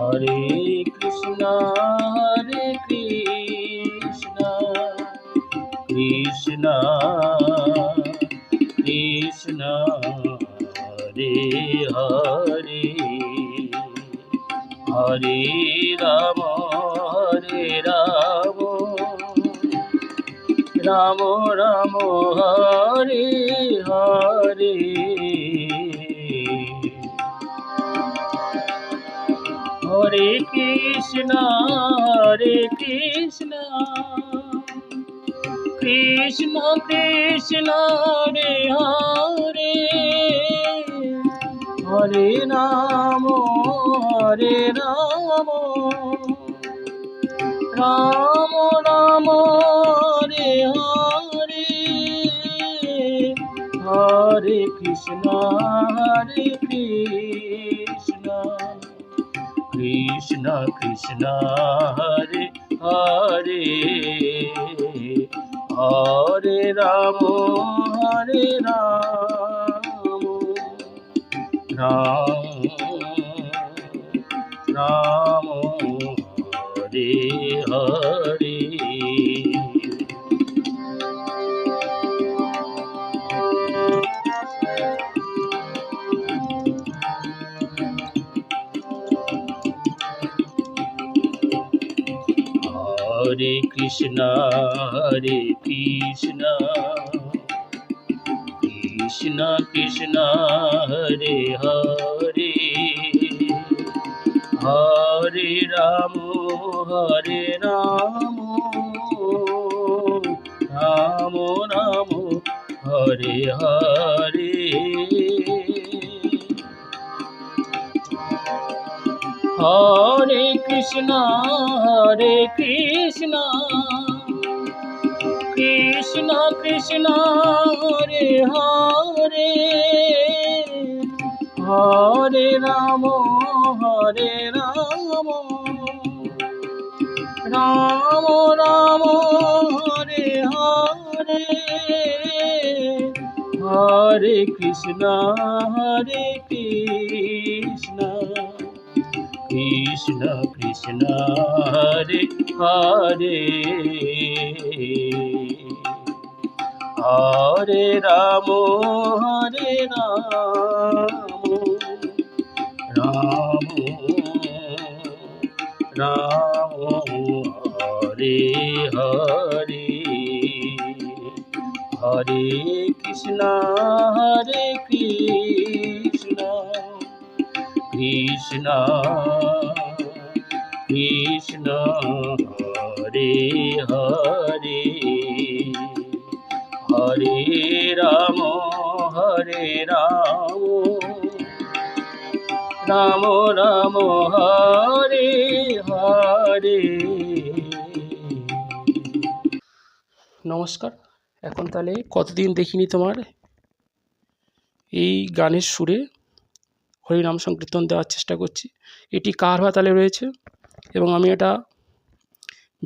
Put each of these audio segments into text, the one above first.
হরে কৃষ্ণ কৃষ্ণ কৃষ্ণ কৃষ্ণ হরে হরে হরে রাম রাম রাম হরে হরে হরে কৃষ্ণ কৃষ্ণ কৃষ্ণ হরে হরে হরে রাম রাম রাম হরে হরে হরে কৃষ্ণ কৃষ্ণ কৃষ্ণ হরে হরে হরে রাম রাম রাম হরে হরে হরে কৃষ্ণ কৃষ্ণ কৃষ্ণ হরে হরে হরে রাম রাম রাম হরে হরে হরে কৃষ্ণ কৃষ্ণ কৃষ্ণ হরে হরে হরে রাম রাম রাম হরে হরে হরে কৃষ্ণ কৃষ্ণ কৃষ্ণ হরে হরে হরে রাম রাম রাম হরে হরে হরে কৃষ্ণ কৃষ্ণ কৃষ্ণ হরে হরে হরে রাম রাম রাম হরে হরে। নমস্কার। এখন তাহলে কতদিন দেখিনি তোমার এই গানের সুরে হরিনাম সংকীর্তন দেওয়ার চেষ্টা করছি। এটি কাহারভা তালে রয়েছে এবং আমি এটা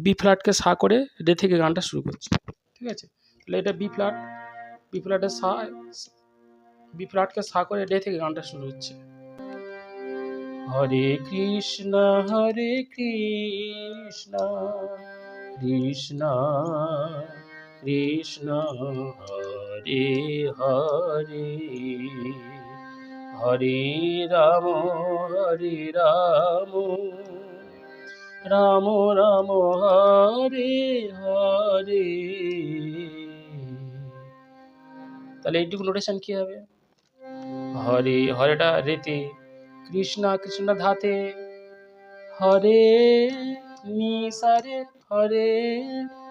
বি ফ্ল্যাটকে সা করে রে থেকে গানটা শুরু করছি। ঠিক আছে, তাহলে এটা বি ফ্ল্যাটকে সা করে রে থেকে গানটা শুরু হচ্ছে। হরে কৃষ্ণ কৃষ্ণ কৃষ্ণ হরে হরে হরে রাম রাম রাম হরে হরে। তাহলে এইটুকু নোটেশন কি হবে? হরে হরেটা রেতে, কৃষ্ণ কৃষ্ণ ধাতে, হরে নিসারে হরে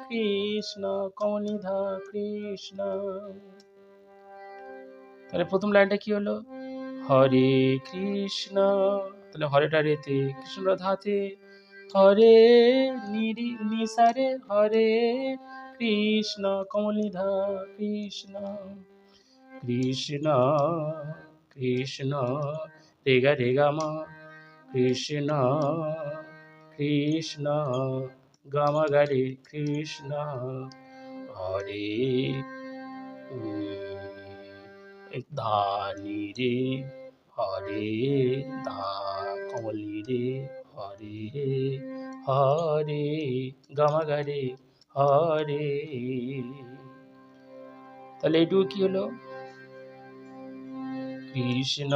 কৃষ্ণ কমনি ধা কৃষ্ণ। তাহলে প্রথম লাইনটা কি হলো? হরে কৃষ্ণ, তাহলে হরেটা রেতে, কৃষ্ণ ধাতে, হরে নিসারে হরে কৃষ্ণ কমলি ধা কৃষ্ণ কৃষ্ণ কৃষ্ণ রেগা রেগা মা কৃষ্ণ কৃষ্ণ গামা গারে কৃষ্ণ হরে ধা নি রে হরে ধা কমলি রে হরে হরে গামা গারে হরে। তাহলে এইটুকু কি হলো? কৃষ্ণ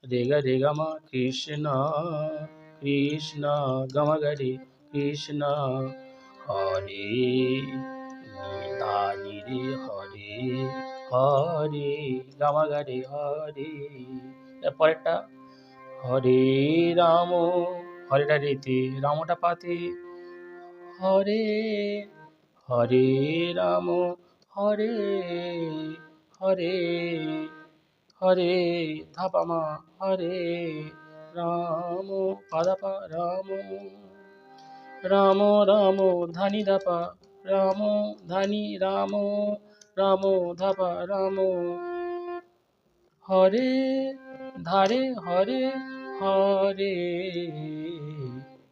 রেগা রেগা মা কৃষ্ণ কৃষ্ণ গামা গারে কৃষ্ণ হরে দানি রে হরে হরে গামা গারে হরে। পরেরটা হরে রাম, হরেটা রেতে রামটা পাতে, হরে হরে রাম হরে হরে হরে ধাপামা হরে রাম পাদাপা রাম রাম রাম ধানি ধাপা রাম ধানি রাম রাম ধাপা রাম হরে ধারে হরে হরে।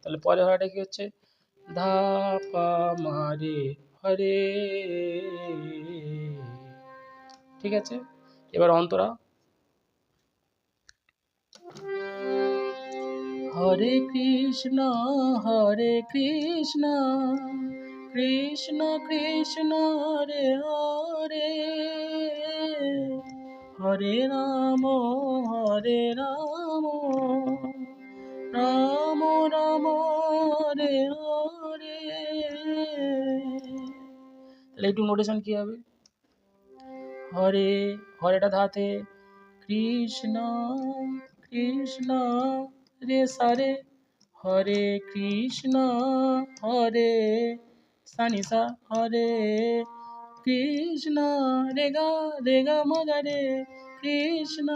তাহলে পরে হরেটা কি হচ্ছে? ধাপা মারে হরে। ঠিক আছে, এবার অন্তরা। হরে কৃষ্ণ কৃষ্ণ কৃষ্ণ হরে হরে, হরে রাম রাম রাম হরে হরে। তাহলে একটু নোটেশন কি হবে? হরে হরেটা ধাতে কৃষ্ণ কৃষ্ণ রে সারে হরে কৃষ্ণ হরে সানিসা হরে কৃষ্ণ রেগা রেগা মগারে কৃষ্ণ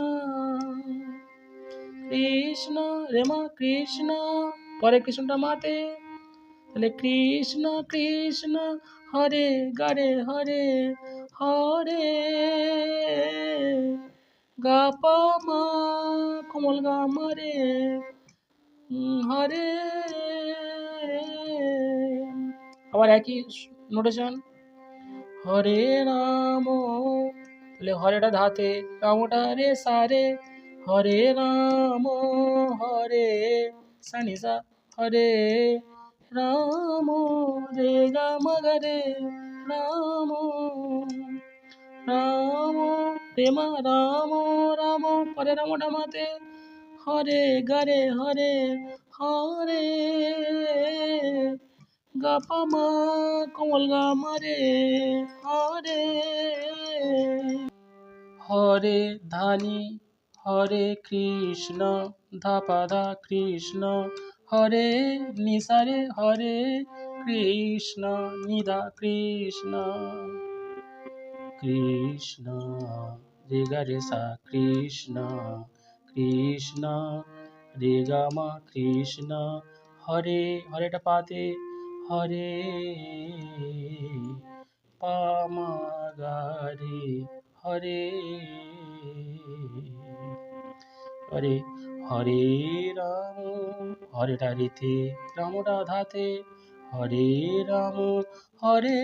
কৃষ্ণ রেমা কৃষ্ণ, পরে কৃষ্ণটা মাতে। তাহলে কৃষ্ণ কৃষ্ণ হরে গারে হরে হরে গা পা মা কমল গা মারে হরে। আবার একই নোটেশন হরে রাম, তাহলে হরেটা ধাতে রামটা রে সারে হরে রাম হরে সানিসা হরে রাম রে গা মগরে রাম রাম প্রেমা রাম রাম পরে রামটা মাতে হরে গারে হরে হরে গা পা মা কমল গা মারে হরে হরে ধানি হরে কৃষ্ণ ধাপা ধা কৃষ্ণ হরে নিসারে হরে কৃষ্ণ নিধা কৃষ্ণ কৃষ্ণ রেগা রে সা কৃষ্ণ কৃষ্ণ রেগা মা কৃষ্ণ হরে হরেটা পাতে হরে পামা গারে হরে হরে হরে রাম, হরেটা রেতে রামটা ধাতে হরে রাম হরে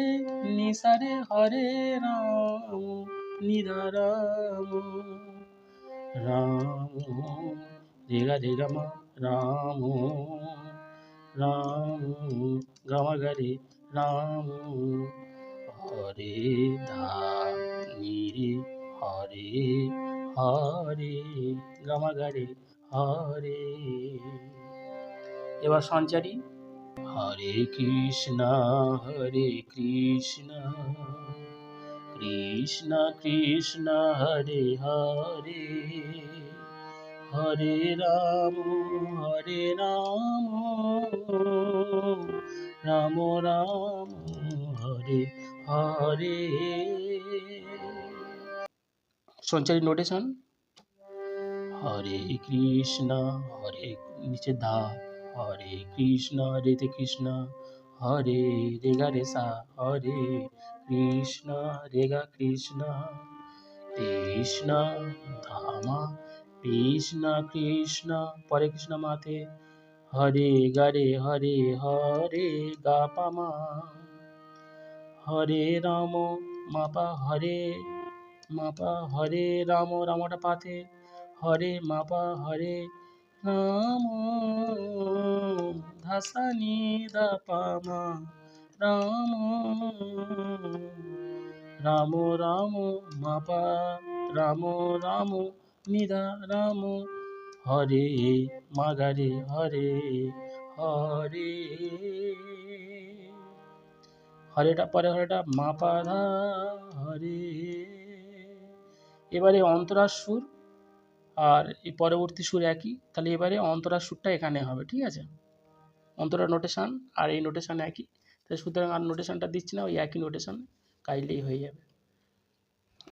নিসারে হরে রাম নিধা রাম রাম রেগা রেগা মা রাম রাম গামা গারে রাম হরে ধা নিরে হরে হরে গামা গারে হরে। এবার সঞ্চারী হরে কৃষ্ণ কৃষ্ণ কৃষ্ণ হরে হরে হরে রাম রাম রাম হরে হরে। সঞ্চারী নোটেশন হরে কৃষ্ণ হরে নিচে দা হরে কৃষ্ণ রেতে কৃষ্ণ হরে রেগা রেসা হরে কৃষ্ণ রেগা কৃষ্ণ কৃষ্ণ ধামা কৃষ্ণ কৃষ্ণ পরে কৃষ্ণ মাতে হরে গারে হরে হরে গা পামা হরে রাম মাপা হরে রাম রামটা পাতে হরে মাপা হরে রাম সা নি দা পা মা রাম রাম রাম মা পা রাম রাম নিধা রাম হরে মাগারে হরে হরে হরেটা পরে হরেটা মা পা ধা হরে। এবারে অন্তরার সুর আর এই পরবর্তী সুর একই, তাহলে এবারে অন্তরার সুরটা এখানে হবে, ঠিক আছে? অন্তরা নোটেশান আর এই নোটেশান একই, তাই সুতরাং আর নোটেশানটা দিচ্ছি না, ওই একই নোটেশান গাইলেই হয়ে যাবে।